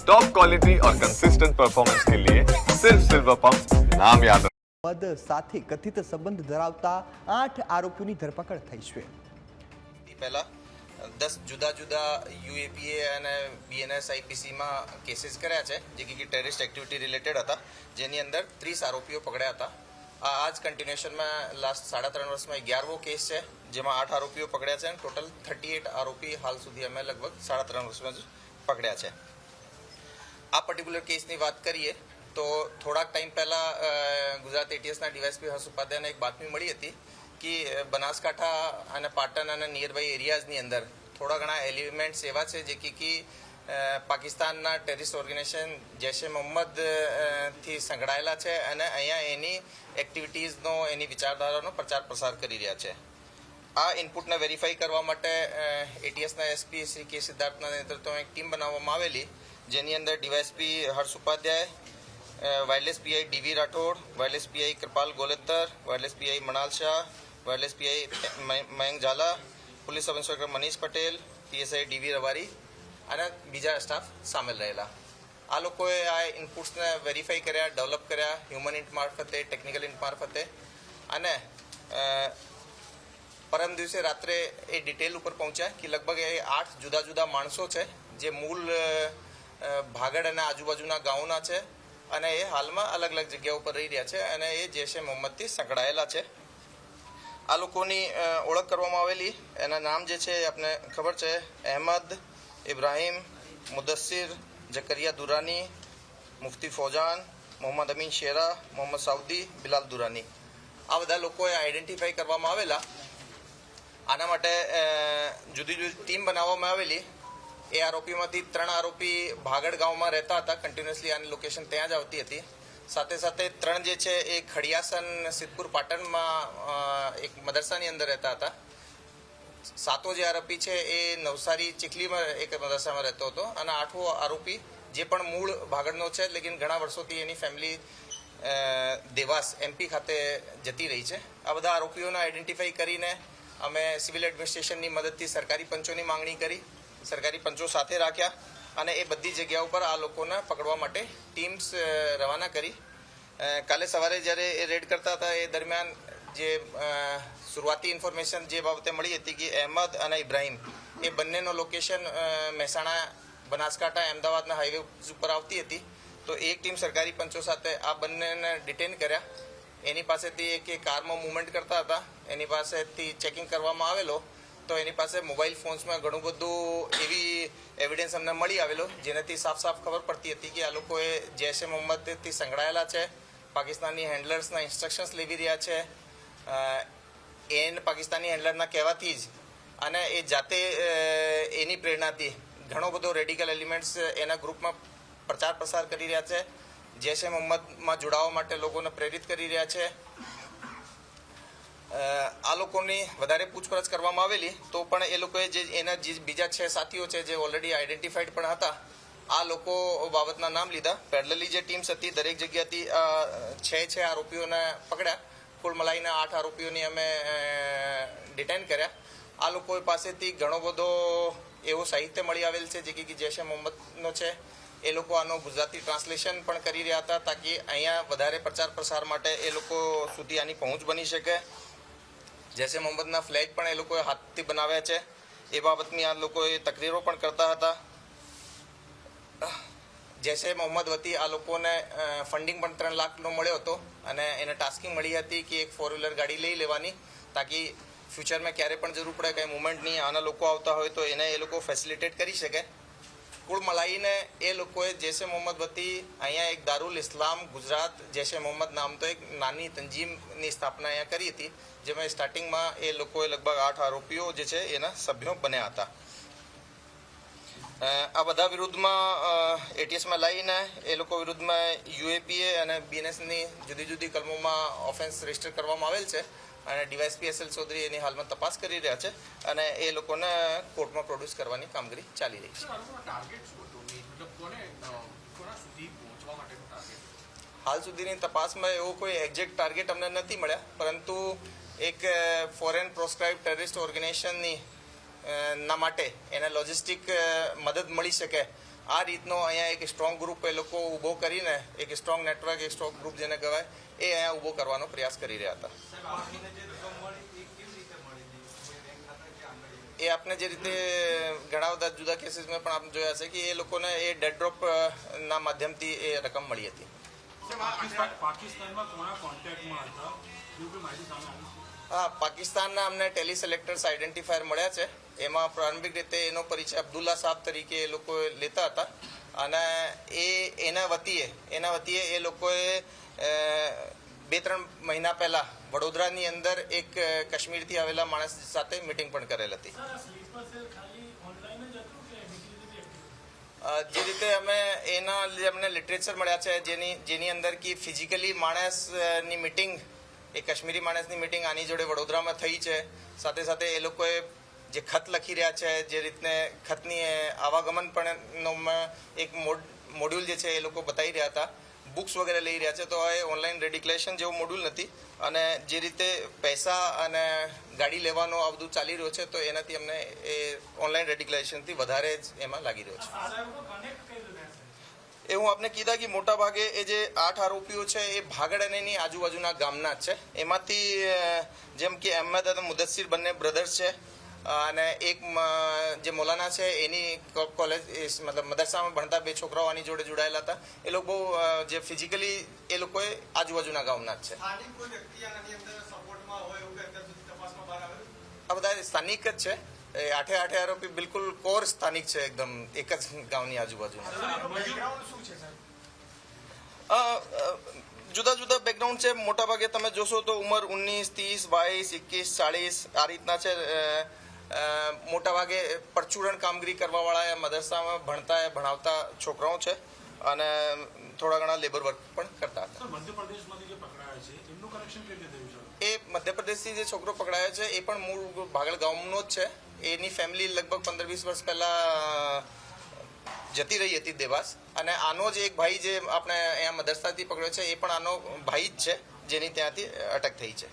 Top quality और consistent performance के लिए सिर्फ सिल्वर पंप नाम याद પદ સાથે કથિત સંબંધ ધરાવતા 8 આરોપીઓની ધરપકડ થઈ છે. પહેલા 10 જુદા જુદા યુએપીએ અને બીએનએસ આઈપીસીમાં કેસીસ કર્યા છે જે કે ટેરરિસ્ટ એક્ટિવિટી રિલેટેડ હતા, જેની અંદર 30 આરોપીઓ પકડ્યા હતા. આ જ કન્ટિન્યુએશનમાં લાસ્ટ 3.5 વર્ષમાં 11વો કેસ છે, જેમાં 8 આરોપીઓ પકડ્યા છે અને ટોટલ 38 આરોપી હાલ સુધી અમે લગભગ 3.5 વર્ષમાં જ પકડ્યા છે. આ પર્ટિક્યુલર કેસની વાત કરીએ તો થોડાક ટાઈમ પહેલા ગુજરાત એટીએસના ડીવાયએસપી હર્ષ ઉપાધ્યાયને એક બાતમી મળી હતી કે બનાસકાંઠા અને પાટણ અને નિયરબાય એરિયાઝની અંદર થોડા ઘણા એલિમેન્ટ્સ એવા છે જે કે પાકિસ્તાનના ટેરરિસ્ટ ઓર્ગેનાઇઝેશન જૈશ એ મોહમ્મદ થી સંકળાયેલા છે અને અહીંયા એની એક્ટિવિટીઝનો, એની વિચારધારાનો પ્રચાર પ્રસાર કરી રહ્યા છે. આ ઇનપુટને વેરીફાઈ કરવા માટે એટીએસના એસપી શ્રી કે સિદ્ધાર્થના નેતૃત્વમાં એક ટીમ બનાવવામાં આવેલી, જેની અંદર DYSP Harsh Upadhyay, wireless PI D V Rathod, wireless PI Kripal Goletar, wireless PI Manal Shah, wireless PI Mayank Jhala, police sub inspector Manish Patel, PSI D V Ravari અને બીજા સ્ટાફ સામેલ રહેલા. આ લોકોએ આ ઇનપુટ્સને વેરીફાઈ કર્યા, ડેવલપ કર્યા હ્યુમન ઇન્ટ મારફતે, ટેકનિકલ ઇન્ટ મારફતે, અને પરમ દિવસે રાત્રે એ ડિટેલ ઉપર પહોંચ્યા કે લગભગ એ 8 જુદા જુદા માણસો છે જે મૂળ ભાગડ અને આજુબાજુના ગામોના છે અને એ હાલમાં અલગ અલગ જગ્યાઓ પર રહી રહ્યા છે અને એ જૈશ એ મોહમ્મદથી સંકળાયેલા છે. આ લોકોની ઓળખ કરવામાં આવેલી, એના નામ જે છે એ આપને ખબર છે: અહેમદ, ઇબ્રાહિમ, મુદસ્સિર, જકરિયા દુરાની, મુફ્તી ફૌજાન, મોહમ્મદ અમીન શેરા, મોહમ્મદ સાઉદી, બિલાલ દુરાની. આ બધા લોકોએ આઈડેન્ટિફાઈ કરવામાં આવેલા. આના માટે જુદી જુદી ટીમ બનાવવામાં આવેલી. એ આરોપીમાંથી 3 આરોપી ભાગડ ગામમાં રહેતા હતા, કન્ટિન્યુઅસલી આની લોકેશન ત્યાં જ આવતી હતી. સાથે સાથે 3 જે છે એ ખડિયાસન સિદ્ધપુર પાટણમાં એક મદરસાની અંદર રહેતા હતા. 7મો જે આરોપી છે એ નવસારી ચીખલીમાં એક મદરસામાં રહેતો હતો અને 8મો આરોપી જે પણ મૂળ ભાગડનો છે, લેકિન ઘણા વર્ષોથી એની ફેમિલી દેવાસ એમપી ખાતે જતી રહી છે. આ બધા આરોપીઓને આઈડેન્ટિફાઈ કરીને અમે સિવિલ એડમિનિસ્ટ્રેશનની મદદથી સરકારી પંચોની માંગણી કરી, સરકારી પંચો સાથે રાખ્યા અને એ બધી જગ્યા ઉપર આ લોકોને પકડવા માટે ટીમ્સ રવાના કરી. કાલે સવારે જ્યારે એ રેડ કરતા હતા એ દરમિયાન જે શરૂઆતી ઇન્ફોર્મેશન જે બાબતે મળી હતી કે અહેમદ અને ઇબ્રાહિમ એ બંનેનો લોકેશન મહેસાણા, બનાસકાંઠા, અમદાવાદના હાઈવે ઉપર આવતી હતી. તો એક ટીમ સરકારી પંચો સાથે આ બંનેને ડિટેન કર્યા. એની પાસેથી એક કારમાં મૂવમેન્ટ કરતા હતા, એની પાસેથી ચેકિંગ કરવામાં આવેલો તો એની પાસે મોબાઈલ ફોન્સમાં ઘણું બધું એવી એવિડન્સ અમને મળી આવેલો, જેનાથી સાફ સાફ ખબર પડતી હતી કે આ લોકોએ જૈશ એ મોહમ્મદથી સંકળાયેલા છે, પાકિસ્તાની હેન્ડલર્સના ઇન્સ્ટ્રક્શન્સ લેવી રહ્યા છે, પાકિસ્તાની હેન્ડલરના કહેવાથી જ અને એ જાતે એની પ્રેરણાથી ઘણો બધો રેડિકલ એલિમેન્ટ્સ એના ગ્રુપમાં પ્રચાર પ્રસાર કરી રહ્યા છે, જૈશ એ મોહમ્મદમાં જોડાવા માટે લોકોને પ્રેરિત કરી રહ્યા છે. આ લોકોની વધારે પૂછપરછ કરવામાં આવેલી તો પણ એ લોકોએ જે એના જે બીજા 6 સાથીઓ છે જે ઓલરેડી આઈડેન્ટિફાઈડ પણ હતા, આ લોકો બાબતના નામ લીધા. પેરેલલી જે ટીમ્સ હતી દરેક જગ્યાથી 6 આરોપીઓને પકડ્યા. કુલ મલાઈના 8 આરોપીઓની અમે ડિટેન કર્યા. આ લોકો પાસેથી ઘણો બધો એવો સાહિત્ય મળી આવેલ છે જે કે જૈશ એ મોહમ્મદનો છે. એ લોકો આનો ગુજરાતી ટ્રાન્સલેશન પણ કરી રહ્યા હતા તાકી અહીંયા વધારે પ્રચાર પ્રસાર માટે એ લોકો સુધી આની પહોંચ બની શકે. જૈશ એ મોહમ્મદના ફ્લેગ પણ એ લોકોએ હાથથી બનાવ્યા છે. એ બાબતની આ લોકોએ તકરીરો પણ કરતા હતા. જૈશ એ મોહમ્મદ વતી આ લોકોને ફંડિંગ પણ 3 લાખનો મળ્યો હતો અને એને ટાસ્કિંગ મળી હતી કે એક 4વ્હીલર ગાડી લઈ લેવાની તાકી ફ્યુચરમાં ક્યારે પણ જરૂર પડે કંઈ મુવમેન્ટની આના લોકો આવતા હોય તો એને એ લોકો ફેસિલિટેટ કરી શકે. કુલ મલાઈને એ લોકોએ જૈશ એ મોહમ્મદ વતી અહીંયા એક દારૂલ ઇસ્લામ ગુજરાત જૈશ એ મોહમ્મદ નામ તો એક નાની તંજીમની સ્થાપના અહીંયા કરી હતી, જેમાં સ્ટાર્ટિંગમાં એ લોકોએ લગભગ 8 આરોપીઓ જે છે એના સભ્યો બન્યા હતા. આ બધા વિરુદ્ધમાં એટીએસમાં લઈને એ લોકો વિરુદ્ધમાં યુએપીએ અને બીએનએસની જુદી જુદી કલમોમાં ઓફેન્સ રજીસ્ટર કરવામાં આવેલ છે અને ડીવાયએસપી એસએલ ચૌધરી એની હાલમાં તપાસ કરી રહ્યા છે અને એ લોકોને કોર્ટમાં પ્રોડ્યુસ કરવાની કામગીરી ચાલી રહી છે. હાલ સુધીની તપાસમાં એવો કોઈ એક્ઝેક્ટ ટાર્ગેટ અમને નથી મળ્યા, પરંતુ એક ફોરેન પ્રોસ્ક્રાઇબ ટેરરિસ્ટ ઓર્ગેનાઇઝેશનની ના માટે એને લોજિસ્ટિક મદદ મળી શકે આ રીતનો અહીંયા એક સ્ટ્રોંગ ગ્રુપ એ લોકો ઊભો કરીને એક સ્ટ્રોંગ નેટવર્ક એક સ્ટ્રોંગ ગ્રુપ જેને કહેવાય એ અહીંયા ઊભો કરવાનો પ્રયાસ કરી રહ્યા હતા. એ આપને જે રીતે ઘણા બધા જુદા કેસીસમાં પણ આપણે જોયા છે કે એ લોકોને એ ડેડ ડ્રોપ ના માધ્યમથી એ રકમ મળી હતી. હા, પાકિસ્તાનના અમને ટેલિસેલેક્ટર્સ આઈડેન્ટિફાયર મળ્યા છે. એમાં પ્રારંભિક રીતે એનો પરિચય અબ્દુલ્લા સાહેબ તરીકે એ લોકો લેતા હતા અને એના વતીએ એ લોકોએ 2-3 મહિના પહેલા વડોદરાની અંદર એક કાશ્મીરથી આવેલા માણસ સાથે મીટિંગ પણ કરેલ હતી. જે રીતે અમને લિટરેચર મળ્યા છે જેની અંદર કે ફિઝિકલી માણસની મીટિંગ એ કાશ્મીરી માણસની મીટિંગ આની જોડે વડોદરામાં થઈ છે. સાથે સાથે એ લોકોએ જે ખત લખી રહ્યા છે જે રીતને ખતની આવાગમન પણ એક મોડ્યુલ જે છે એ લોકો બતાવી રહ્યા હતા. બુક્સ વગેરે લઈ રહ્યા છે. તો એ ઓનલાઈન રેડિક્લેશન જેવું મોડ્યુલ નથી અને જે રીતે પૈસા અને ગાડી લેવાનો આ બધું ચાલી રહ્યું છે તો એનાથી અમને એ ઓનલાઈન રેડિક્લેશનથી વધારે જ એમાં લાગી રહ્યો છે. એ હું આપને કીધા કે મોટા ભાગે એ જે 8 આરોપીઓ છે એ ભાગડ અને એની આજુબાજુના ગામના જ છે. એમાંથી જેમ કે અહેમદ અને મુદસ્સીર બંને બ્રધર્સ છે અને એક જે મૌલાના છે એની કોલેજ મતલબ મદરસામાં ભણતા 2 છોકરાઓ આની જોડે જોડાયેલા હતા. એ લોકો બહુ જે ફિઝિકલી એ લોકોએ આજુબાજુના ગામના જ છે. આ બધા સ્થાનિક જ છે. એ 8 આરોપી બિલકુલ કોર સ્થાનિક છે. એકદમ એક જ ગામની આજુબાજુના. જુદા જુદા બેકગ્રાઉન્ડ છે. મોટા ભાગે તમે જોશો તો ઉંમર 19, 30, 22, 21, 40 આ રીતના છે. મોટા ભાગે પરચુરણ કામગીરી કરવાવાળા મદરસામાં ભણાવતા છોકરાઓ છે અને થોડા ઘણા લેબર વર્ક પણ કરતા હતા. એ મધ્યપ્રદેશથી જે છોકરો પકડાયો છે એ પણ મૂળ ભાગળ ગામનો જ છે. એની ફેમિલી લગભગ 15-20 વર્ષ પહેલા જતી રહી હતી દેવાસ. અને આનો જ એક ભાઈ જે આપણે અહીંયા મદરસાથી પકડ્યો છે એ પણ આનો ભાઈ જ છે જેની ત્યાંથી અટક થઈ છે.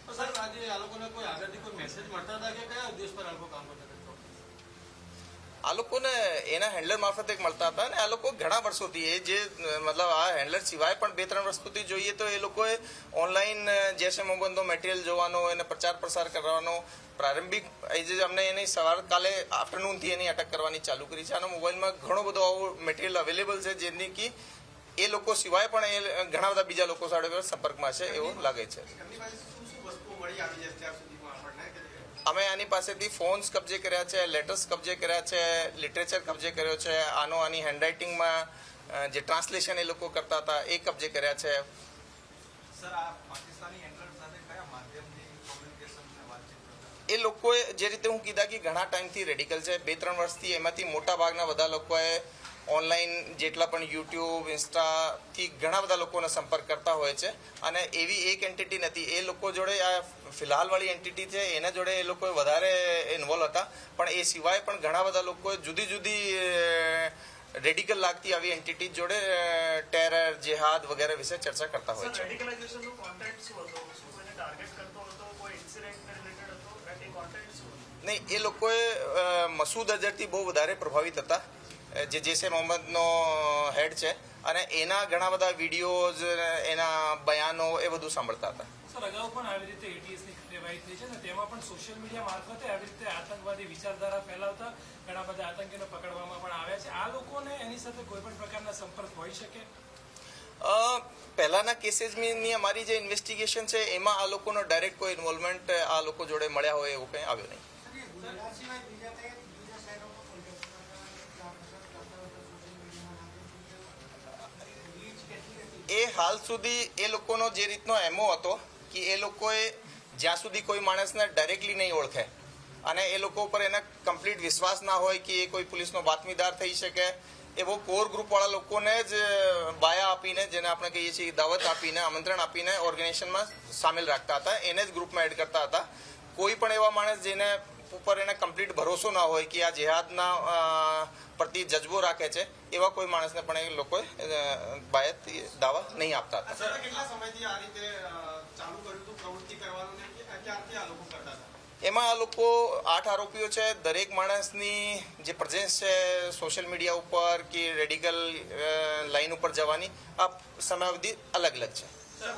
આ લોકોને એના હેન્ડલર મારફતે મળતા હતા અને આ લોકો ઘણા વર્ષોથી એ જે મતલબ આ હેન્ડલર સિવાય પણ 2-3 વર્ષ સુધી જોઈએ તો એ લોકોએ ઓનલાઈન જૈશે મોહમ્મદનો મટીરિયલ જોવાનો એને પ્રચાર પ્રસાર કરવાનો પ્રારંભિક જે અમને એની કાલે આફ્ટરનૂનથી એની અટક કરવાની ચાલુ કરી છે. આનો મોબાઈલમાં ઘણો બધો આવો મટીરિયલ અવેલેબલ છે જેની કે એ લોકો સિવાય પણ એ ઘણા બધા બીજા લોકો સાથે સંપર્કમાં છે એવું લાગે છે. અમે આની પાસેથી ફોન્સ કબજે કર્યા છે, લેટર્સ કબજે કર્યા છે, લિટરેચર કબજે કર્યો છે. આની હેન્ડરાઇટિંગમાં જે ટ્રાન્સલેશન એ લોકો કરતા હતા એ કબજે કર્યા છે. એ લોકોએ જે રીતે હું કીધા કે ઘણા ટાઈમથી રેડિકલ છે. 2-3 વર્ષથી એમાંથી મોટા ભાગના બધા લોકોએ ઓનલાઈન જેટલા પણ યુટ્યુબ, ઇન્સ્ટાથી ઘણા બધા લોકોનો સંપર્ક કરતા હોય છે અને એવી એક એન્ટિટી નથી. એ લોકો જોડે આ ફિલહાલવાળી એન્ટિટી છે એના જોડે એ લોકો વધારે ઇન્વોલ્વ હતા. પણ એ સિવાય પણ ઘણા બધા લોકોએ જુદી જુદી રેડિકલ લાગતી આવી એન્ટિટી જોડે ટેરર, જેહાદ વગેરે વિશે ચર્ચા કરતા હોય છે. નહીં, એ લોકોએ મસૂદ અઝહરથી બહુ વધારે પ્રભાવિત હતા જે જૈશે મોહમ્મદનો હેડ છે અને એના ઘણા બધા વિડીયોઝ, એના બયાનો એ બધું સાંભળતા હતા. સર, અગાઉ પણ આવી રીતે એટીએસની કાર્યવાહી થઈ છે ને તેમાં પણ સોશિયલ મીડિયા મારફતે આવી રીતે આતંકવાદી વિચારધારા ફેલાવતા ઘણા બધા આતંકીઓને પકડવામાં પણ આવ્યા છે. આ લોકોને એની સાથે કોઈ પણ પ્રકારના સંપર્ક હોઈ શકે? પહેલાના કેસીસની અમારી જે ઇન્વેસ્ટિગેશન છે એમાં આ લોકોનો ડાયરેક્ટ કોઈ ઇન્વોલ્વમેન્ટ આ લોકો જોડે મળ્યા હોય એવું કંઈ આવ્યું નહીં. એ હાલ સુધી એ લોકોનો જે રીતનો એમઓ હતો કે એ લોકોએ જ્યાં સુધી કોઈ માણસને ડાયરેક્ટલી નહીં ઓળખે અને એ લોકો ઉપર એને કમ્પ્લીટ વિશ્વાસ ના હોય કે એ કોઈ પોલીસનો બાતમીદાર થઈ શકે એવો કોર ગ્રુપવાળા લોકોને જ બાયા આપીને, જેને આપણે કહીએ છીએ દાવત આપીને, આમંત્રણ આપીને ઓર્ગેનાઇઝેશનમાં સામેલ રાખતા હતા. એને જ ગ્રુપમાં એડ કરતા હતા. કોઈ પણ એવા માણસ જેને ઉપર એને કમ્પ્લીટ ભરોસો ના હોય કે આ જેહાદના પ્રતિ જજ્બો રાખે છે એવા કોઈ માણસને પણ એ લોકોએ બાયત દાવા નહીં આપતા હતા. એમાં આ લોકો 8 આરોપીઓ છે. દરેક માણસની જે પ્રેઝન્સ છે સોશિયલ મીડિયા ઉપર કે રેડિકલ લાઈન ઉપર જવાની આ સમયાવધિ અલગ અલગ છે.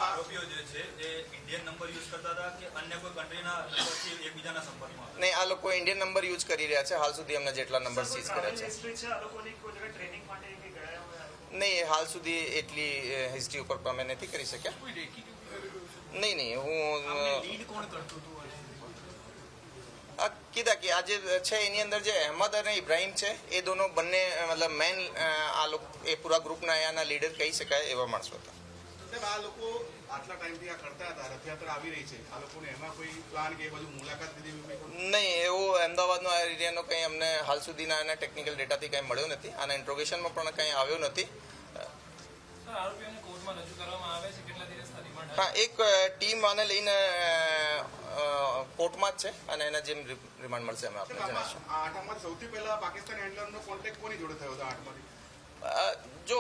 આરોપીઓ જે છે એ ઇન્ડિયન નંબર યુઝ કરતા હતા કે અન્ય કોઈ કન્ટ્રીના નંબરથી એકબીજાના સંપર્કમાં હતા? નહીં, આ લોકો ઇન્ડિયન નંબર યુઝ કરી રહ્યા છે. હાલ સુધી અમને જેટલા નંબર સીઝ કર્યા છે નહીં, હાલ સુધી એટલી હિસ્ટ્રી ઉપર અમે નથી કરી શક્યા. નહીં, હું આ કીધા કે આજે છે એની અંદર જે અહેમદ અને ઇબ્રાહિમ છે એ દોનો બંને મતલબ મેન આ લોકો એ પૂરા ગ્રુપના અહીંયાના લીડર કહી શકાય એવા માણસો હતા. આ લોકો આટલા ટાઈમથી આ કરતા હતા, રથયાત્રા આવી રહી છે, આ લોકોને એમાં કોઈ પ્લાન કે એ બાજુ મુલાકાત લીધી? નહીં, એવો અમદાવાદનો આ એરિયાનો કંઈ અમને હાલ સુધીના એના ટેકનિકલ ડેટાથી કંઈ મળ્યો નથી. આના ઇન્ટ્રોગેશનમાં પણ કંઈ આવ્યો નથી. હા, એક ટીમ આને લઈને કોર્ટમાં જ છે અને એના જેમ રિમાન્ડ મળશે અમે આપને જણાવીશું. આઠમાંથી સૌથી પહેલા પાકિસ્તાની હેન્ડલરનો કોન્ટેક્ટ કોની જોડે થયો હતો આઠમાંથી? જો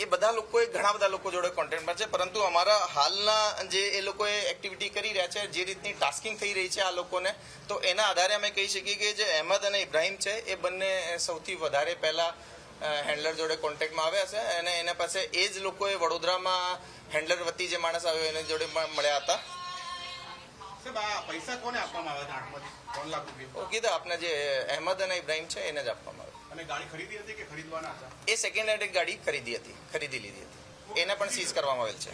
એ બધા લોકોએ ઘણા બધા લોકો જોડે કોન્ટેક્ટમાં છે, પરંતુ અમારા હાલના જે એ લોકોએ એક્ટિવિટી કરી રહ્યા છે, જે રીતની ટાસ્કિંગ થઈ રહી છે આ લોકોને, તો એના આધારે અમે કહી શકીએ કે જે અહેમદ અને ઇબ્રાહિમ છે એ બંને સૌથી વધારે પહેલા હેન્ડલર જોડે કોન્ટેક્ટમાં આવ્યા છે અને એના પાસે એ જ લોકોએ વડોદરામાં હેન્ડલર વતી જે માણસ આવ્યો એની જોડે મળ્યા હતા. સાહેબ, આ પૈસા કોને આપવામાં આવ્યા હતા? 8માંથી 3 લાખ રૂપિયા કીધા આપને જે અહેમદ અને ઇબ્રાહિમ છે એને જ આપવામાં આવ્યો. અને ગાડી ખરીદી હતી કે ખરીદવાના હતા? એ સેકન્ડ હેન્ડ એક ગાડી ખરીદી લીધી હતી. એને પણ સીઝ કરવામાં આવેલ છે.